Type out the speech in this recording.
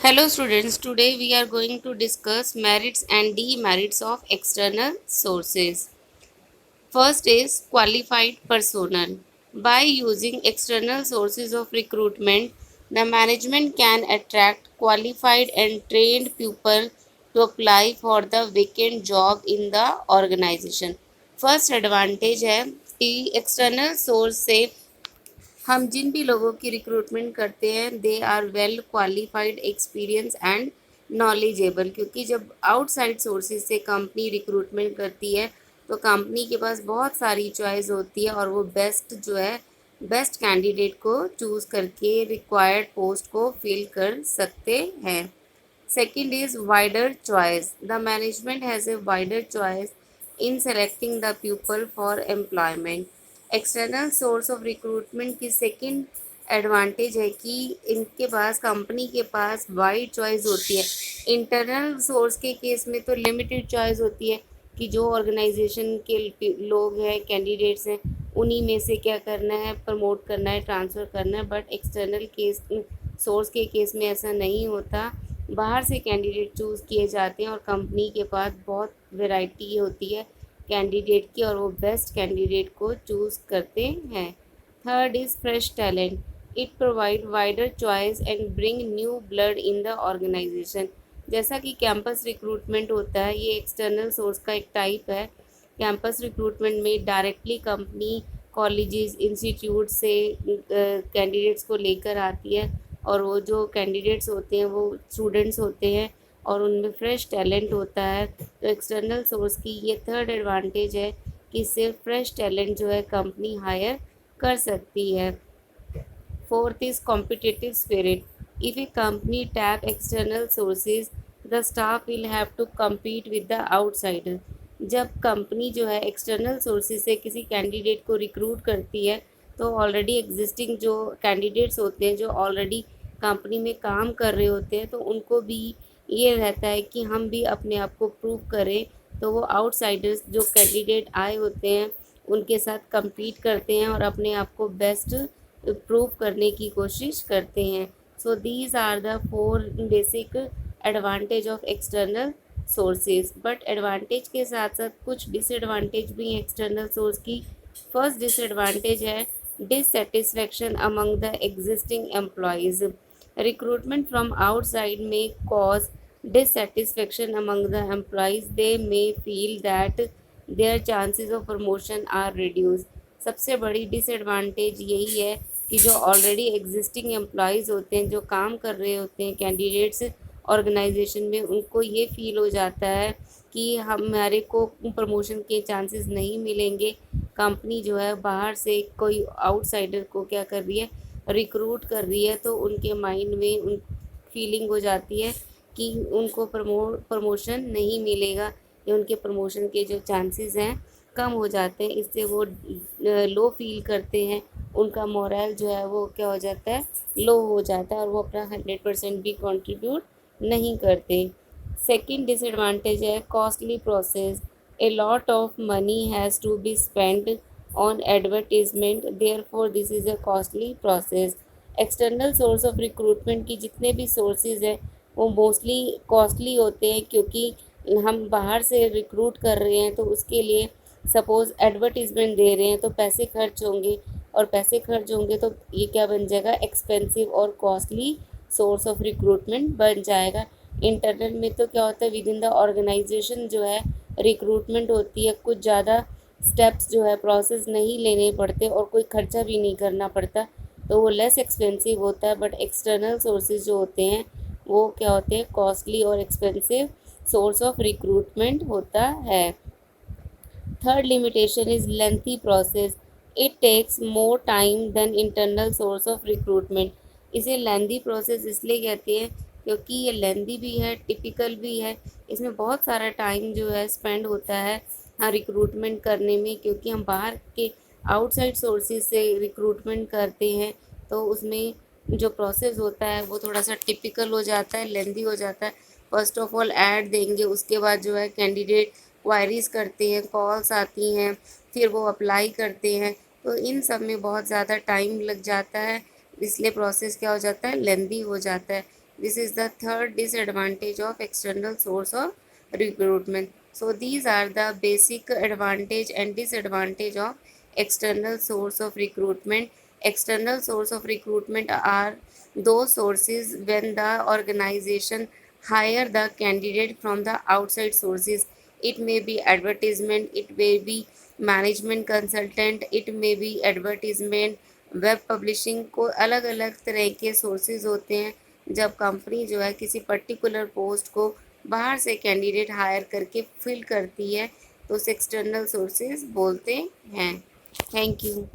Hello students, today we are going to discuss merits and demerits of external sources. First is qualified personnel. By using external sources of recruitment, the management can attract qualified and trained people to apply for the vacant job in the organization. First advantage है कि external source से हम जिन भी लोगों की recruitment करते हैं they are well qualified experience and knowledgeable, क्योंकि जब आउटसाइड सोर्सेज से कंपनी रिक्रूटमेंट करती है तो कंपनी के पास बहुत सारी चॉइस होती है और वो बेस्ट जो है बेस्ट कैंडिडेट को चूज़ करके रिक्वायर्ड पोस्ट को फिल कर सकते हैं. Second is wider choice. The management has a wider choice in selecting the pupil for employment. External source of recruitment की second एडवांटेज है कि इनके पास कंपनी के पास वाइड चॉइस होती है. इंटरनल सोर्स के केस में तो लिमिटेड चॉइस होती है कि जो ऑर्गेनाइजेशन के लोग हैं कैंडिडेट्स हैं उन्हीं में से क्या करना है, प्रमोट करना है, ट्रांसफ़र करना है. बट एक्सटर्नल केस सोर्स के केस में ऐसा नहीं होता. बाहर से कैंडिडेट चूज़ किए जाते हैं और कंपनी के पास बहुत वैरायटी होती है कैंडिडेट की और वो बेस्ट कैंडिडेट को चूज़ करते हैं. Third is fresh talent. It provide wider choice and bring new blood in the organisation. जैसा कि कैंपस रिक्रूटमेंट होता है, ये एक्सटर्नल सोर्स का एक टाइप है. कैंपस रिक्रूटमेंट में डायरेक्टली कंपनी कॉलेजेस इंस्टीट्यूट से कैंडिडेट्स को लेकर आती है और वो जो कैंडिडेट्स होते हैं वो स्टूडेंट्स होते हैं और उनमें फ्रेश टैलेंट होता है. तो एक्सटर्नल सोर्स की ये थर्ड एडवांटेज है कि सिर्फ फ्रेश टैलेंट जो है कंपनी हायर कर सकती है. Fourth is competitive spirit. If a company tap external sources the staff will have to compete with the outsider. जब कंपनी जो है एक्सटर्नल सोर्सेज से किसी कैंडिडेट को रिक्रूट करती है तो ऑलरेडी एग्जिस्टिंग जो कैंडिडेट्स होते हैं जो ऑलरेडी कंपनी में काम कर रहे होते हैं तो उनको भी ये रहता है कि हम भी अपने आप को प्रूव करें. तो वो आउटसाइडर्स जो कैंडिडेट आए होते हैं उनके साथ compete करते हैं और अपने आप को बेस्ट प्रूव करने की कोशिश करते हैं. So these are the 4 basic advantage of external sources. But advantage के साथ साथ कुछ डिसएडवांटेज भी हैं एक्सटर्नल सोर्स की. फर्स्ट डिसएडवांटेज है dissatisfaction among the existing employees. Recruitment from outside may cause dissatisfaction among the employees. They may feel that their chances of promotion are reduced. सबसे बड़ी डिसएडवांटेज यही है कि जो ऑलरेडी एग्जिस्टिंग एम्प्लॉयज़ होते हैं जो काम कर रहे होते हैं कैंडिडेट्स ऑर्गेनाइजेशन में, उनको ये फील हो जाता है कि हमारे को प्रमोशन के चांसेस नहीं मिलेंगे. कंपनी जो है बाहर से कोई आउटसाइडर को क्या कर रही है, रिक्रूट कर रही है. तो उनके माइंड में उन फीलिंग हो जाती है कि उनको प्रमोशन नहीं मिलेगा या उनके प्रमोशन के जो चांसेस हैं कम हो जाते हैं. इससे वो लो फील करते हैं. उनका मोरल जो है वो क्या हो जाता है, लो हो जाता है और वो अपना 100% भी कंट्रीब्यूट नहीं करते. सेकंड डिसएडवांटेज है costly process. A lot of money has to be spent on advertisement, therefore this is a costly process. External source of recruitment की जितने भी सोर्सेज हैं वो मोस्टली कॉस्टली होते हैं क्योंकि हम बाहर से रिक्रूट कर रहे हैं तो उसके लिए सपोज़ एडवर्टीज़मेंट दे रहे हैं तो पैसे खर्च होंगे और पैसे खर्च होंगे तो ये क्या बन जाएगा, एक्सपेंसिव और कॉस्टली सोर्स ऑफ रिक्रूटमेंट बन जाएगा. इंटरनल में तो क्या होता है, विद इन द ऑर्गेनाइजेशन जो है रिक्रूटमेंट होती है, कुछ ज़्यादा स्टेप्स जो है प्रोसेस नहीं लेने पड़ते और कोई खर्चा भी नहीं करना पड़ता तो वो लेस एक्सपेंसिव होता है. बट एक्सटर्नल सोर्सेज जो होते हैं वो क्या होते हैं, कॉस्टली और एक्सपेंसिव सोर्स ऑफ रिक्रूटमेंट होता है. Third limitation is lengthy process. It takes more time than internal source of recruitment. इसे लेंथी प्रोसेस इसलिए कहते हैं क्योंकि ये लेंथी भी है, टिपिकल भी है. इसमें बहुत सारा टाइम जो है स्पेंड होता है रिक्रूटमेंट करने में, क्योंकि हम बाहर के आउटसाइड सोर्सेज से रिक्रूटमेंट करते हैं तो उसमें जो प्रोसेस होता है वो थोड़ा सा टिपिकल हो जाता है, लेंथी हो जाता है. फर्स्ट ऑफ ऑल ऐड देंगे, उसके बाद जो है कैंडिडेट क्वायरीज़ करते हैं, कॉल्स आती हैं, फिर वो अप्लाई करते हैं. तो इन सब में बहुत ज़्यादा टाइम लग जाता है, इसलिए प्रोसेस क्या हो जाता है, लेंथी हो जाता है. This is the third disadvantage of external source of recruitment. So these are the basic advantage and disadvantage of external source of recruitment. External source of recruitment are those sources when the organization hire the candidate from the outside sources. It may be advertisement, it may be management consultant, it may be advertisement, web publishing को अलग अलग तरह के sources होते हैं जब company जो है किसी पर्टिकुलर पोस्ट को बाहर से कैंडिडेट हायर करके फिल करती है तो उसे एक्सटर्नल सोर्सेज बोलते हैं। Thank you.